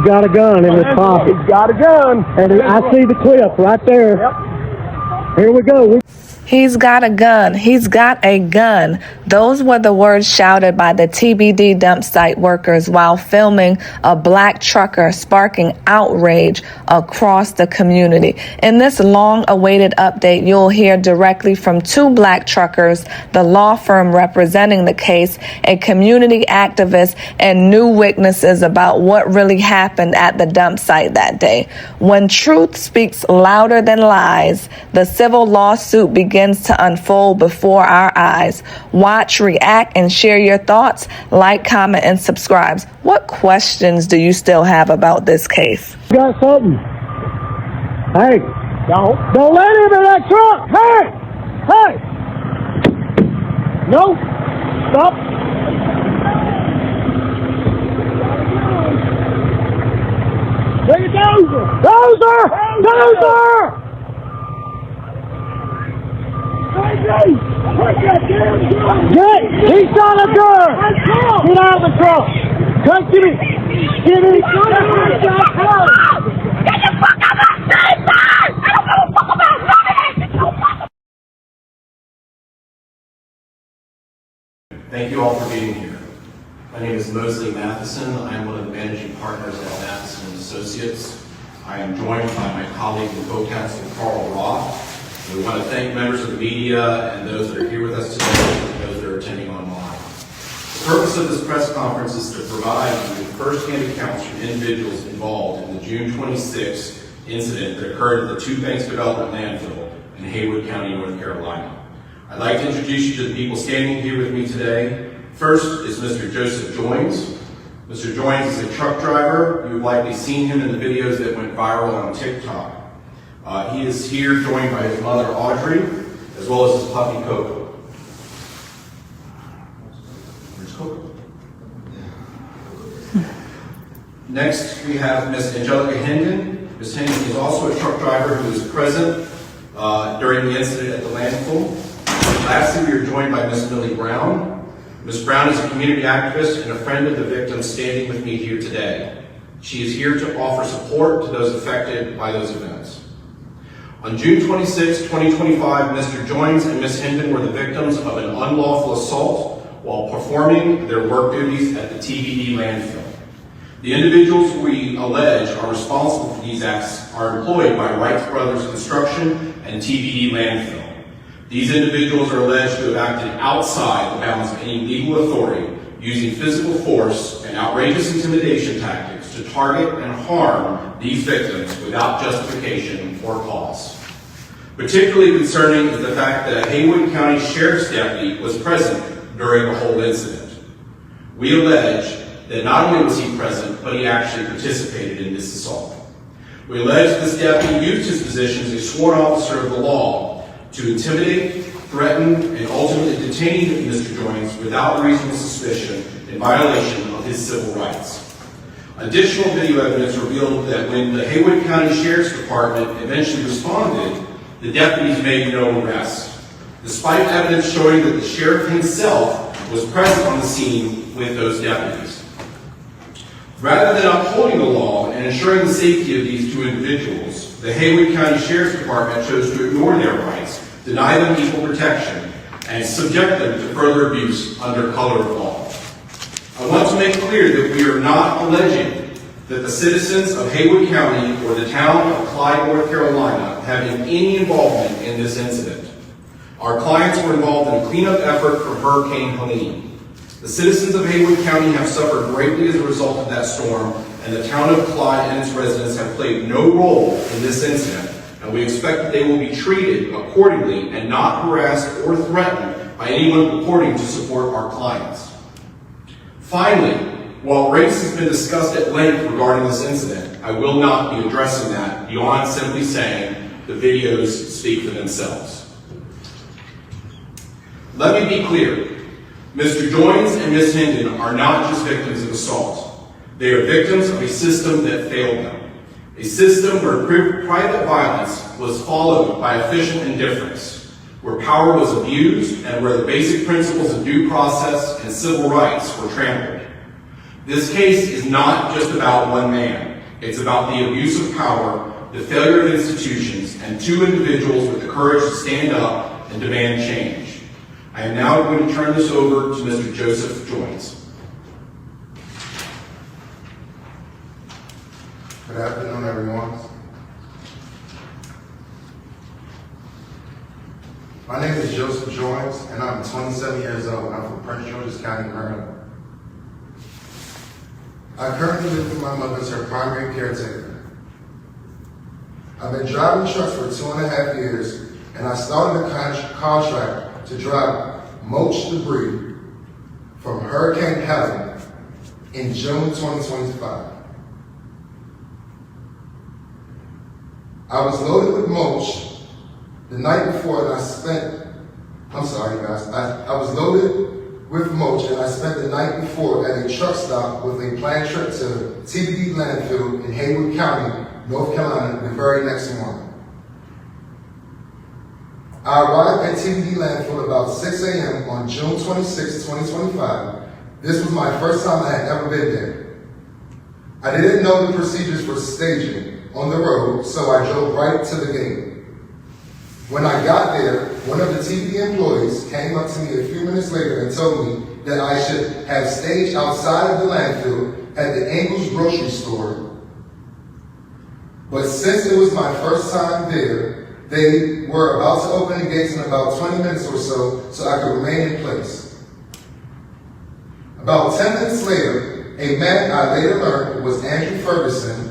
He's got a gun in his pocket. He's got a gun. And I see the clip right there. Yep. Here we go. He's got a gun. He's got a gun. Those were the words shouted by the TBD dump site workers while filming a black trucker, sparking outrage across the community. In this long-awaited update, you'll hear directly from two black truckers, the law firm representing the case, a community activist, and new witnesses about what really happened at the dump site that day. When truth speaks louder than lies, the civil lawsuit begins to unfold before our eyes. Watch, react, and share your thoughts. Like, comment, and subscribe. What questions do you still have about this case? You got something? Hey, don't let him in that truck. Hey, no, stop. Take it dozer. He's got a gun! Get out of the truck! Come, give me! Get the fuck out of my face, man! I don't give a fuck about nothing! Thank you all for being here. My name is Mosley Matheson. I am one of the managing partners at Matheson & Associates. I am joined by my colleague and co-counsel Carl Roth. We want to thank members of the media and those that are here with us today and those that are attending online. The purpose of this press conference is to provide you with first-hand accounts from individuals involved in the June 26th incident that occurred at the Two Banks Development landfill in Haywood County, North Carolina. I'd like to introduce you to the people standing here with me today. First is Mr. Joseph Joins. Mr. Joins is a truck driver. You've likely seen him in the videos that went viral on TikTok. He is here joined by his mother, Audrey, as well as his puppy, Coco. Where's Coco? Next, we have Miss Angelica Hendon. Miss Hendon is also a truck driver who was present during the incident at the landfill. Lastly, we are joined by Miss Millie Brown. Ms. Brown is a community activist and a friend of the victim standing with me here today. She is here to offer support to those affected by those events. On June 26, 2025, Mr. Joins and Ms. Hendon were the victims of an unlawful assault while performing their work duties at the TBD landfill. The individuals we allege are responsible for these acts are employed by Wright Brothers Construction and TBD landfill. These individuals are alleged to have acted outside the bounds of any legal authority, using physical force and outrageous intimidation tactics to target and harm these victims without justification or cause. Particularly concerning is the fact that a Haywood County Sheriff's deputy was present during the whole incident. We allege that not only was he present, but he actually participated in this assault. We allege this deputy used his position as a sworn officer of the law to intimidate, threaten, and ultimately detain Mr. Joins without reasonable suspicion in violation of his civil rights. Additional video evidence revealed that when the Haywood County Sheriff's Department eventually responded, the deputies made no arrests, despite evidence showing that the sheriff himself was present on the scene with those deputies. Rather than upholding the law and ensuring the safety of these two individuals, the Haywood County Sheriff's Department chose to ignore their rights, deny them equal protection, and subject them to further abuse under color of law. I want to make clear that we are not alleging that the citizens of Haywood County or the town of Clyde, North Carolina have any involvement in this incident. Our clients were involved in a cleanup effort from Hurricane Helene. The citizens of Haywood County have suffered greatly as a result of that storm, and the town of Clyde and its residents have played no role in this incident, and we expect that they will be treated accordingly and not harassed or threatened by anyone purporting to support our clients. Finally, while race has been discussed at length regarding this incident, I will not be addressing that beyond simply saying the videos speak for themselves. Let me be clear. Mr. Joins and Ms. Hendon are not just victims of assault. They are victims of a system that failed them. A system where private violence was followed by official indifference, where power was abused and where the basic principles of due process and civil rights were trampled. This case is not just about one man. It's about the abuse of power, the failure of institutions, and two individuals with the courage to stand up and demand change. I am now going to turn this over to Mr. Joseph Joynes. Good afternoon, everyone. My name is Joseph Joynes, and I'm 27 years old. I'm from Prince George's County, Maryland. I currently live with my mother as her primary caretaker. I've been driving trucks for 2.5 years, and I started a contract to drive mulch debris from Hurricane Helen in June 2025. I was loaded with mulch the night before, and I was loaded with mulch, and I spent the night before at a truck stop with a planned trip to TBD landfill in Haywood County, North Carolina, the very next morning. I arrived at TBD landfill about 6 a.m. on June 26, 2025. This was my first time I had ever been there. I didn't know the procedures for staging on the road, so I drove right to the gate. When I got there, one of the TBD employees came up to me a few minutes later and told me that I should have staged outside of the landfill at the Ingles grocery store. But since it was my first time there, they were about to open the gates in about 20 minutes or so I could remain in place. About 10 minutes later, a man I later learned was Andrew Ferguson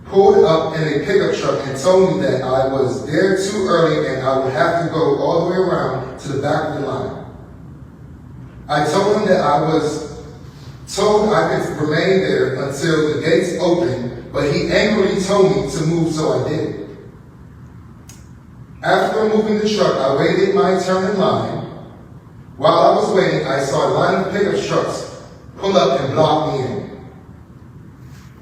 pulled up in a pickup truck and told me that I was there too early and I would have to go all the way around to the back of the line. I told him that I was told I could remain there until the gates opened, but he angrily told me to move, so I did. After moving the truck, I waited my turn in line. While I was waiting, I saw a line of pickup trucks pull up and block me in.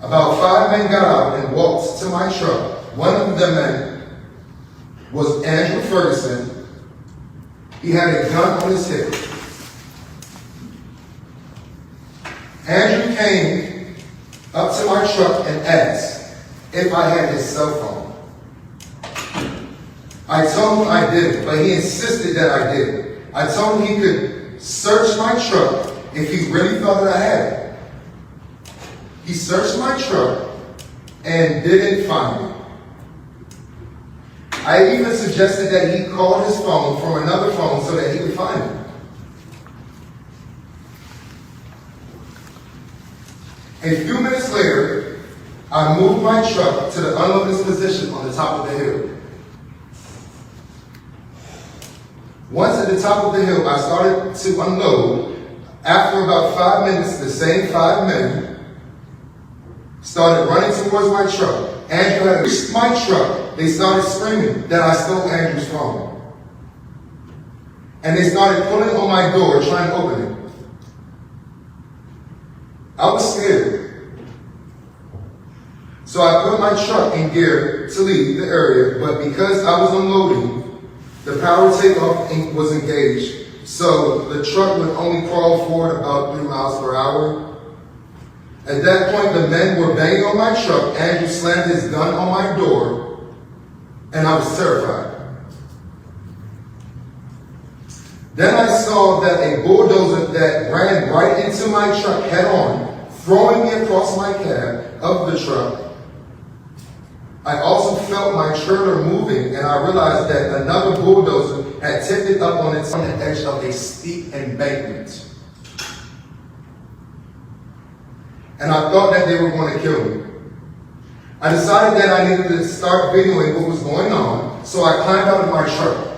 About 5 men got out and walked to my truck. One of the men was Andrew Ferguson. He had a gun on his hip. Andrew came up to my truck and asked if I had his cell phone. I told him I didn't, but he insisted that I did. I told him he could search my truck if he really thought that I had it. He searched my truck and didn't find it. I even suggested that he call his phone from another phone so that he could find it. A few minutes later, I moved my truck to the unloading position on the top of the hill. Once at the top of the hill, I started to unload. After about 5 minutes, the same 5 men started running towards my truck. Andrew had reached my truck. They started screaming that I stole Andrew's phone. And they started pulling on my door, trying to open it. I was scared. So I put my truck in gear to leave the area, but because I was unloading, the power takeoff was engaged, so the truck would only crawl forward about 3 miles per hour. At that point, the men were banging on my truck. Andrew slammed his gun on my door, and I was terrified. Then I saw that a bulldozer that ran right into my truck head on, throwing me across my cab of the truck. I also felt my trailer moving, and I realized that another bulldozer had tipped it up on its on the edge of a steep embankment. And I thought that they were going to kill me. I decided that I needed to start videoing what was going on, so I climbed out of my truck.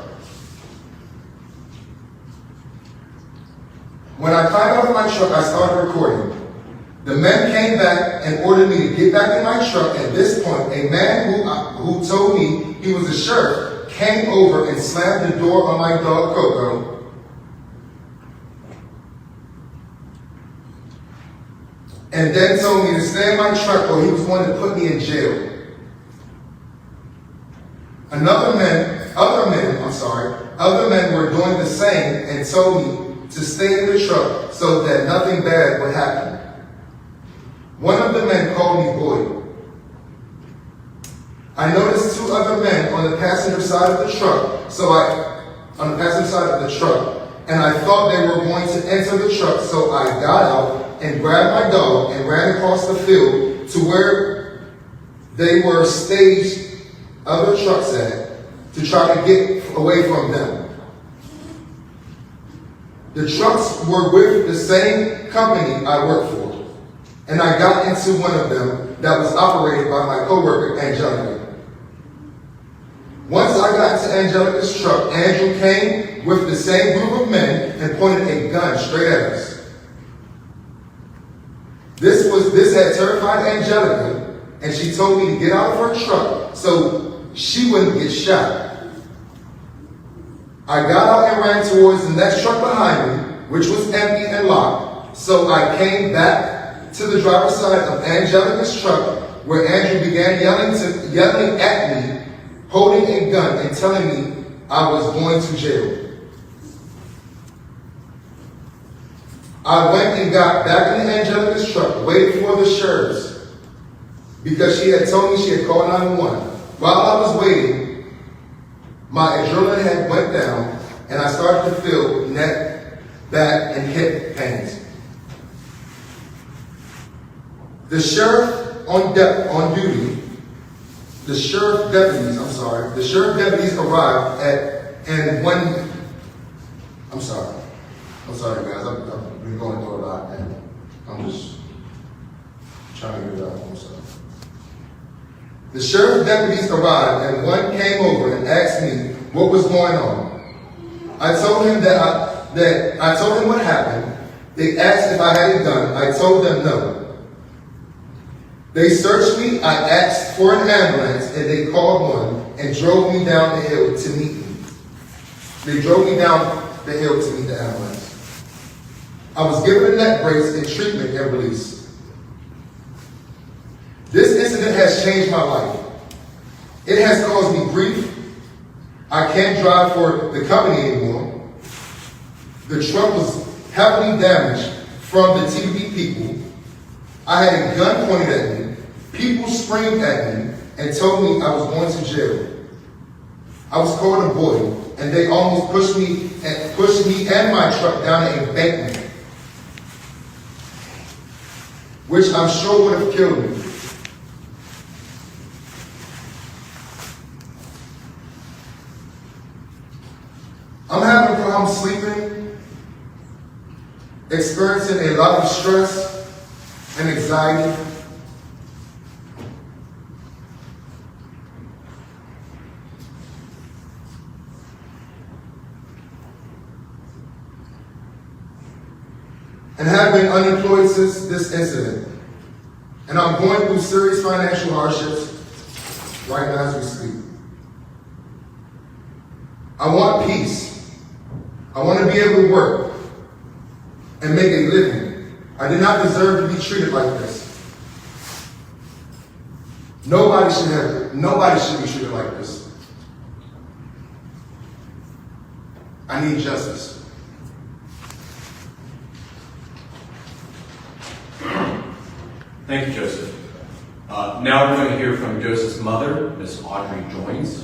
When I climbed out of my truck, I started recording. The men came back and ordered me to get back in my truck. At this point, a man who told me he was a sheriff came over and slammed the door on my dog Coco. And then told me to stay in my truck or he was going to put me in jail. Other men were doing the same and told me to stay in the truck so that nothing bad would happen. One of the men called me boy. I noticed two other men on the passenger side of the truck, and I thought they were going to enter the truck, so I got out and grabbed my dog and ran across the field to where they were staged other trucks at to try to get away from them. The trucks were with the same company I work for, and I got into one of them that was operated by my coworker, Angelica. Once I got to Angelica's truck, Andrew came with the same group of men and pointed a gun straight at us. This had terrified Angelica, and she told me to get out of her truck so she wouldn't get shot. I got out and ran towards the next truck behind me, which was empty and locked. So I came back to the driver's side of Angelica's truck, where Andrew began yelling at me, holding a gun and telling me I was going to jail. I went and got back in Angelica's truck, waited for the sheriffs, because she had told me she had called 911. While I was waiting, my adrenaline had went down, and I started to feel neck, back, and hip pains. The sheriff deputies arrived I'm sorry guys, I've been going through a lot and I'm just trying to get it out. I'm sorry. The sheriff deputies arrived and one came over and asked me what was going on. I told him I told him what happened. They asked if I had a gun. I told them no. They searched me, I asked for an ambulance, and they called one and drove me down the hill to meet me. They drove me down the hill to meet the ambulance. I was given a neck brace and treatment and released. This incident has changed my life. It has caused me grief. I can't drive for the company anymore. The truck was heavily damaged from the TV people. I had a gun pointed at me. People screamed at me and told me I was going to jail. I was called a boy, and they almost pushed me and my truck down an embankment, which I'm sure would have killed me. I'm having problems sleeping, experiencing a lot of stress and anxiety. And have been unemployed since this incident. And I'm going through serious financial hardships right now as we speak. I want peace. I want to be able to work and make a living. I did not deserve to be treated like this. Nobody should be treated like this. I need justice. Thank you, Joseph. Now we're going to hear from Joseph's mother, Miss Audrey Joins.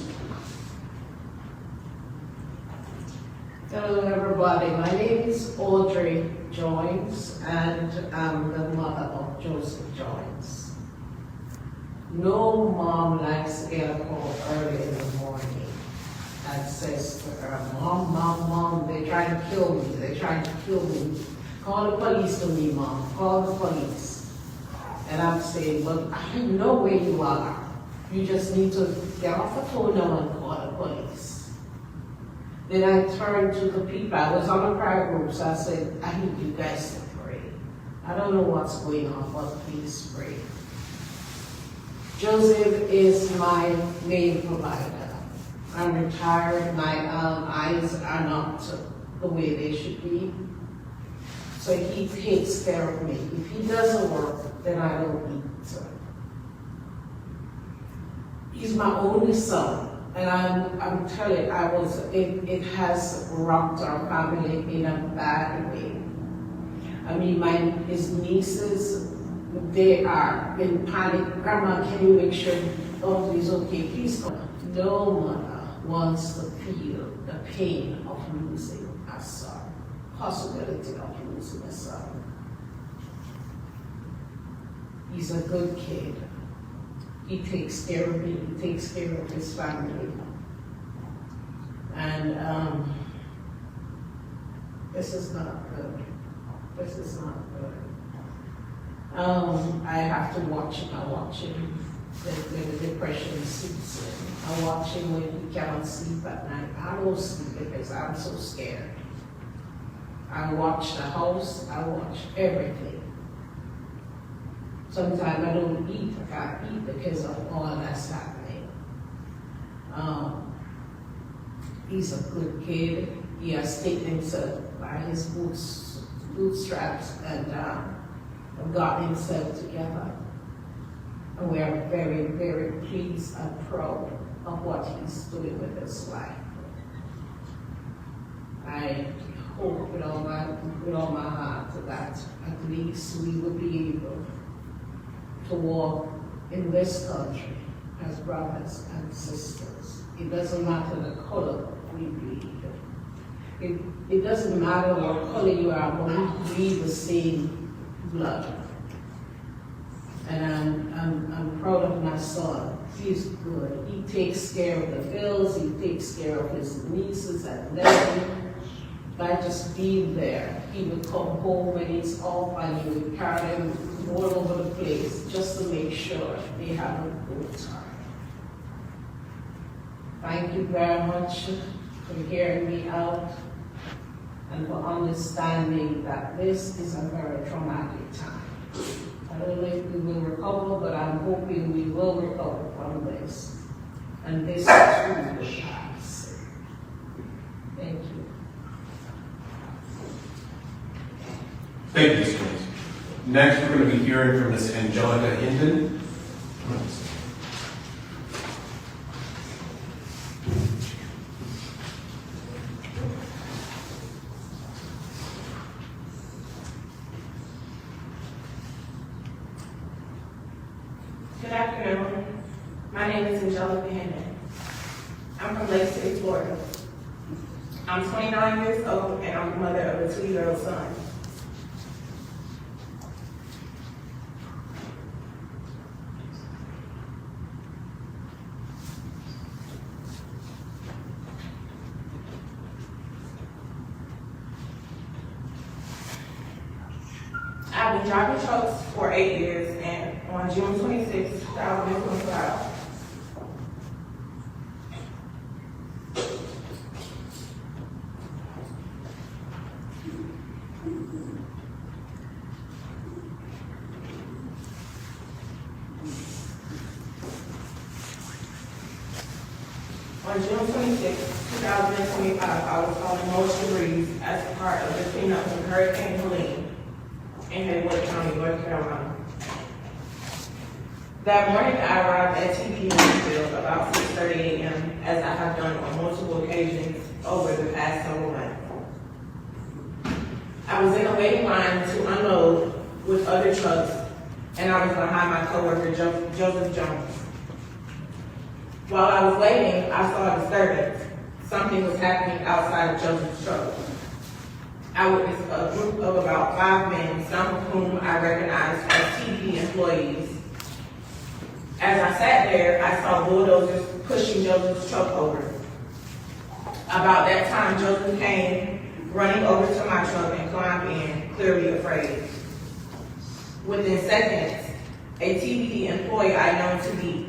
Hello, everybody. My name is Audrey Joins, and I'm the mother of Joseph Joins. No mom likes to get a call early in the morning and says to her, Mom, they're trying to kill me. They're trying to kill me. Call the police to me, Mom. Call the police. And I'm saying, but I know where you are. You just need to get off the phone now and call the police. Then I turned to the people. I was on a prayer group, so I said, I need you guys to pray. I don't know what's going on, but please pray. Joseph is my main provider. I'm retired. My eyes are not the way they should be. So he takes care of me. If he doesn't work, then I don't eat. He's my only son. And I'm telling you, it has rocked our family in a bad way. I mean, his nieces they are in panic. Grandma, can you make sure Audrey is okay? Please come. No mother wants to feel the pain of losing a son, possibility of losing a son. He's a good kid. He takes care of me, he takes care of his family. And this is not good. This is not good. I have to watch him. I watch him when the depression seeps in. I watch him when he cannot sleep at night. I don't sleep because I'm so scared. I watch the house, I watch everything. Sometimes I don't eat, I can't eat because of all that's happening. He's a good kid. He has taken himself by his bootstraps and got himself together. And we are very, very pleased and proud of what he's doing with his life. I hope with all my heart that at least we will be able to walk in this country as brothers and sisters. It doesn't matter the color we bleed. It doesn't matter what color you are, but we bleed the same blood. And I'm proud of my son. He's good. He takes care of the bills. He takes care of his nieces and nephews. By just being there, he would come home when he's off and he would carry them all over the place just to make sure they have a good time. Thank you very much for hearing me out and for understanding that this is a very traumatic time. I don't know if we will recover, but I'm hoping we will recover from this. And this too will pass. Thank you. Thank you, Ms. Jones. Next, we're going to be hearing from Ms. Angelica Hinton. Good afternoon. My name is Angelica Hinton. I'm from Lake City, Florida. I'm 29 years old and I'm the mother of a 2-year-old son. I've been driving trucks for 8 years, and on June 26, 2025, I was hauling mulch debris as part of the cleanup from Hurricane Helene in Haywood County, North Carolina. That morning, I arrived at TP Field about 6:30 a.m., as I have done on multiple occasions over the past several months. I was in a waiting line to unload with other trucks, and I was behind my coworker, Joseph Jones. While I was waiting, I saw a disturbance. Something was happening outside of Joseph's truck. I witnessed a group of about 5 men, some of whom I recognized as TP employees. As I sat there, I saw bulldozers pushing Joseph's truck over. About that time, Joseph came running over to my truck and climbed in, clearly afraid. Within seconds, a TPD employee I know to be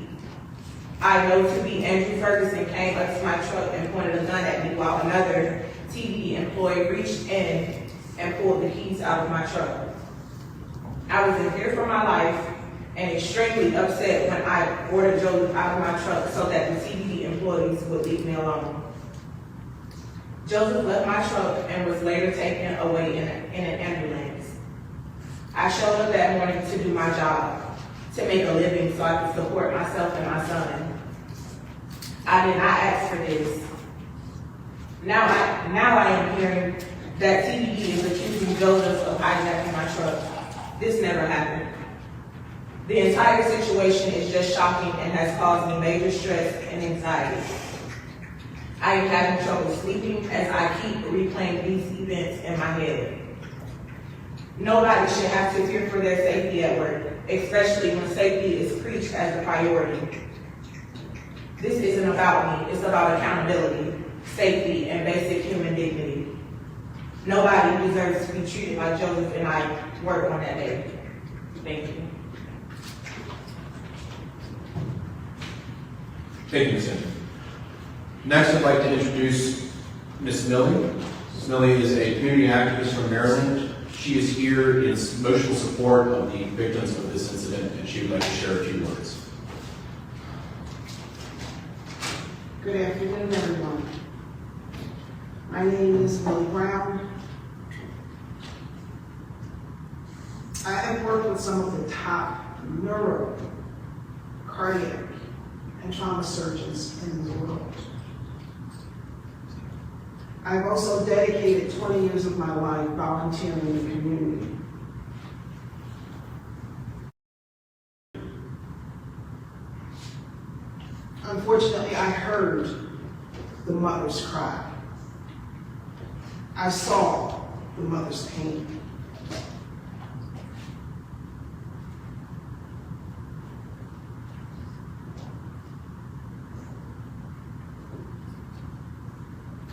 Andrew Ferguson came up to my truck and pointed a gun at me, while another TPD employee reached in and pulled the keys out of my truck. I was in fear for my life and extremely upset when I ordered Joseph out of my truck so that the TPD employees would leave me alone. Joseph left my truck and was later taken away in an ambulance. I showed up that morning to do my job, to make a living so I could support myself and my son. I did not ask for this. Now I am hearing that TPD is accusing Joseph of hijacking my truck. This never happened. The entire situation is just shocking and has caused me major stress and anxiety. I am having trouble sleeping as I keep replaying these events in my head. Nobody should have to fear for their safety at work, especially when safety is preached as a priority. This isn't about me, it's about accountability, safety, and basic human dignity. Nobody deserves to be treated like Joseph and I were on that day. Thank you. Thank you, Ms. Hinton. Next, I'd like to introduce Ms. Millie. Ms. Millie is a community activist from Maryland. She is here in emotional support of the victims of this incident, and she would like to share a few words. Good afternoon, everyone. My name is Millie Brown. I have worked with some of the top neuro, cardiac, and trauma surgeons in the world. I've also dedicated 20 years of my life volunteering in the community. Unfortunately, I heard the mothers cry. I saw the mother's pain.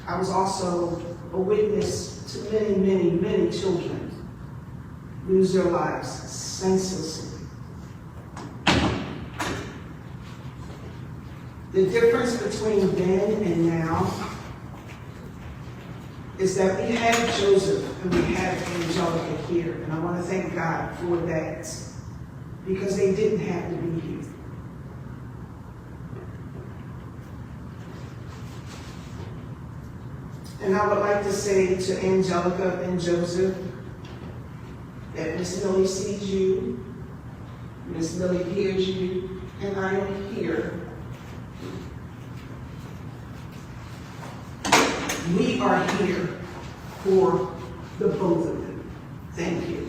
I was also a witness to many, many, many children lose their lives senselessly. The difference between then and now is that we have Joseph and we have Angelica here, and I want to thank God for that, because they didn't have to be here. And I would like to say to Angelica and Joseph that Miss Millie sees you, Miss Millie hears you, and I am here. We are here for the both of them. Thank you.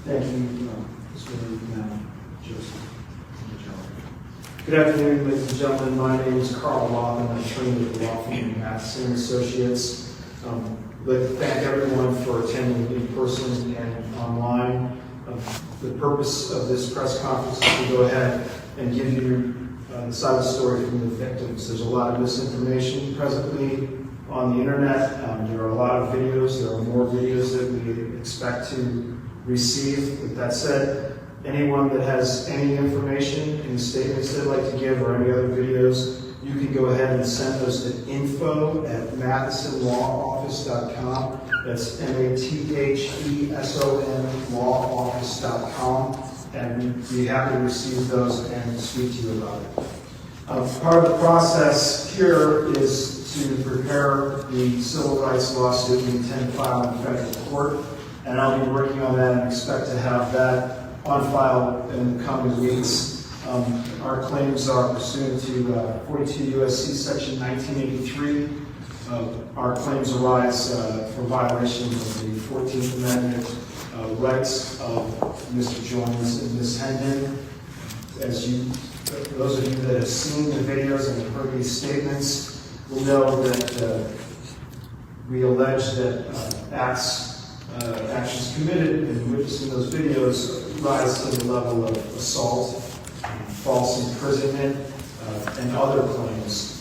Thank you, Madam Joseph. Good afternoon, ladies and gentlemen. My name is Carl Lawton. I'm trained at the law firm Matheson Associates. I'd like to thank everyone for attending in person and online. The purpose of this press conference is to go ahead and give you the side of the story from the victims. There's a lot of misinformation presently on the internet. There are a lot of videos. There are more videos that we expect to receive. With that said, anyone that has any information, any statements they'd like to give, or any other videos, you can go ahead and send those to info@mathesonlawoffice.com. That's MATHESON lawoffice.com, and we'd be happy to receive those and speak to you about it. Part of the process here is to prepare the civil rights lawsuit we intend to file in federal court, and I'll be working on that and expect to have that on file in the coming weeks. Our claims are pursuant to 42 U.S.C. Section 1983. Our claims arise for violation of the 14th Amendment rights of Mr. Jones and Ms. Hendon. As those of you that have seen the videos and have heard these statements will know that we allege that actions committed in witnessing those videos rise to the level of assault, false imprisonment, and other claims.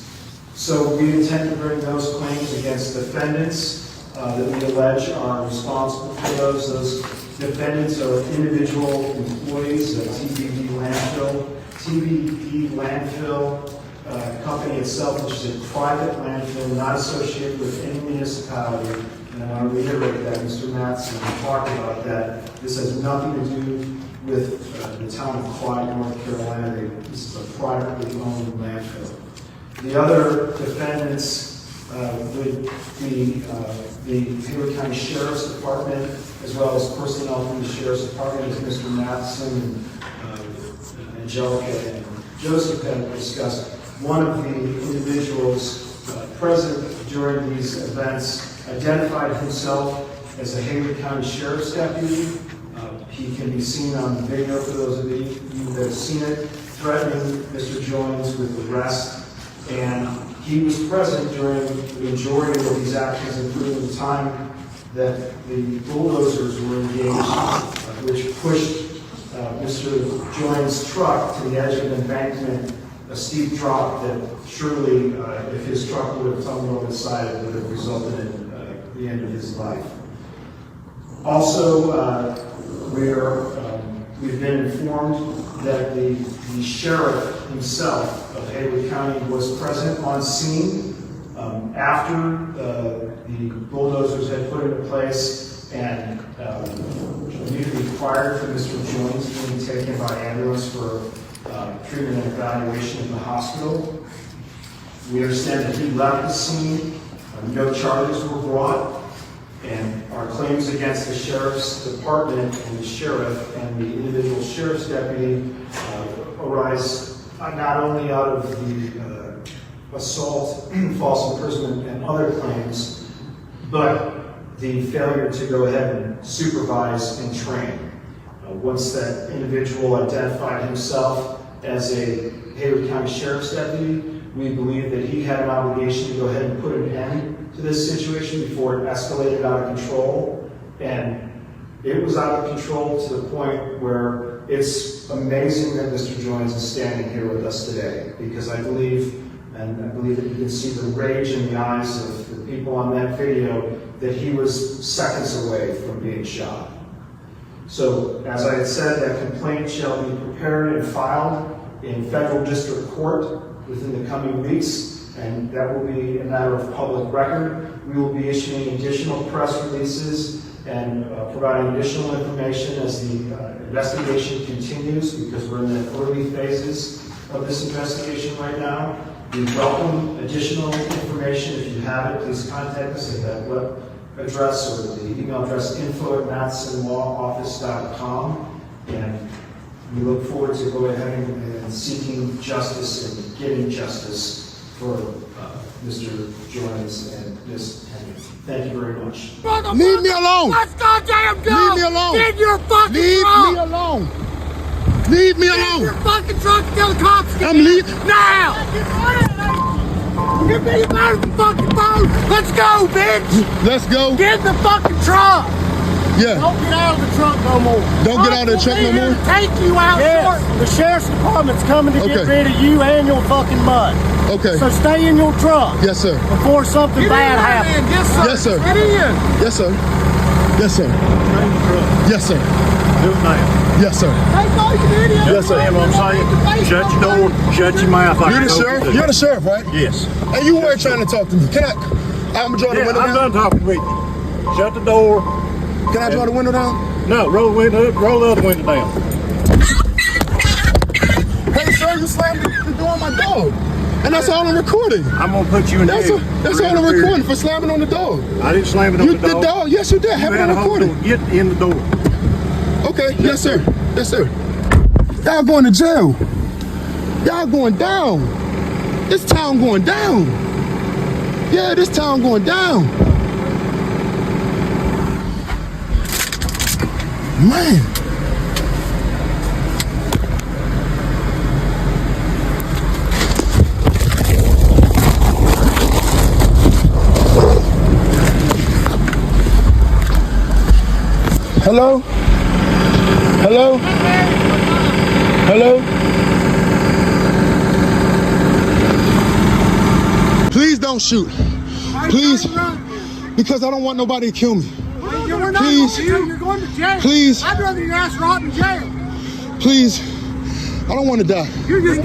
So we intend to bring those claims against defendants that we allege are responsible for those. Those defendants are individual employees of TBD Landfill. TBD Landfill company itself, which is a private landfill, not associated with any municipality. And I want to reiterate that. Mr. Matheson talked about that. This has nothing to do with the town of Clyde, North Carolina. This is a privately owned landfill. The other defendants would be the Taylor County Sheriff's Department, as well as personnel from the Sheriff's Department, as Mr. Matheson and Angelica and Joseph have discussed. One of the individuals present during these events identified himself as a Haywood County Sheriff's deputy. He can be seen on the video for those of you that have seen it, threatening Mr. Jones with arrest. And he was present during the majority of these actions, including the time that the bulldozers were engaged, which pushed Mr. Jones' truck to the edge of an embankment, a steep drop that surely, if his truck would have tumbled over the side, it would have resulted in the end of his life. Also, we've been informed that the sheriff himself of Haywood County was present on scene after the bulldozers had put into place and immediately prior to Mr. Jones being taken by ambulance for treatment and evaluation in the hospital. We understand that he left the scene, no charges were brought, and our claims against the sheriff's department and the sheriff and the individual sheriff's deputy arise not only out of the assault, false imprisonment, and other claims, but the failure to go ahead and supervise and train. Once that individual identified himself as a Haywood County Sheriff's deputy, we believe that he had an obligation to go ahead and put an end to this situation before it escalated out of control. And it was out of control to the point where it's amazing that Mr. Jones is standing here with us today, because I believe that you can see the rage in the eyes of the people on that video, that he was seconds away from being shot. So, as I had said, that complaint shall be prepared and filed in federal district court within the coming weeks, and that will be a matter of public record. We will be issuing additional press releases and providing additional information as the investigation continues, because we're in the early phases of this investigation right now. We welcome additional information. If you have it, please contact us at that web address or the email address info@mathesonlawoffice.com, and we look forward to going ahead and seeking justice and getting justice for Mr. Jones and Ms. Henry. Thank you very much. Leave me alone. Let's go, damn go. Leave me alone. Get your fucking Leave truck. me alone. Leave me Get alone. your fucking truck till the cops get I'm leaving. now. Give me your fucking phone. Let's go, bitch. Let's go. Get in the fucking truck. Yeah. Don't get out of the truck no more. Don't get out of the truck no more? Take you out. Yes, the sheriff's department's coming to get rid of you and your fucking mud. Okay. So stay in your truck Yes, sir. before something bad happens. Yes, sir. Get in. Yes, sir. Yes, sir. Yes, sir. Do it now. Yes, sir. Take all your videos. Yes, sir. You know what I'm saying? Shut your door, shut your mouth. You're the sheriff? You're the sheriff, right? Yes. And you weren't trying to talk to me. Can I? I'm gonna draw the window I'm down. done talking with you. Shut the door. Can I draw the window down? No, roll the window up, roll the other window down. Hey, sir, you slammed the door on my dog. And that's all I'm recording. I'm gonna put you in That's jail. all I'm recording for slamming on the dog. I didn't slam it on You the dog. the dog? Yes, you did. Have it had on a hold recording. to get in the door. Okay, yes, sir. Yes, sir. Y'all going to jail. Y'all going down. This town going down. Yeah, this town going down. Man. Hello? Hello? Hello? Please don't shoot. Please. Because I don't want nobody to kill me. You're not Please. going to. You're going to jail. Please. I'd rather your ass rot in jail. Please. I don't want to die. You're just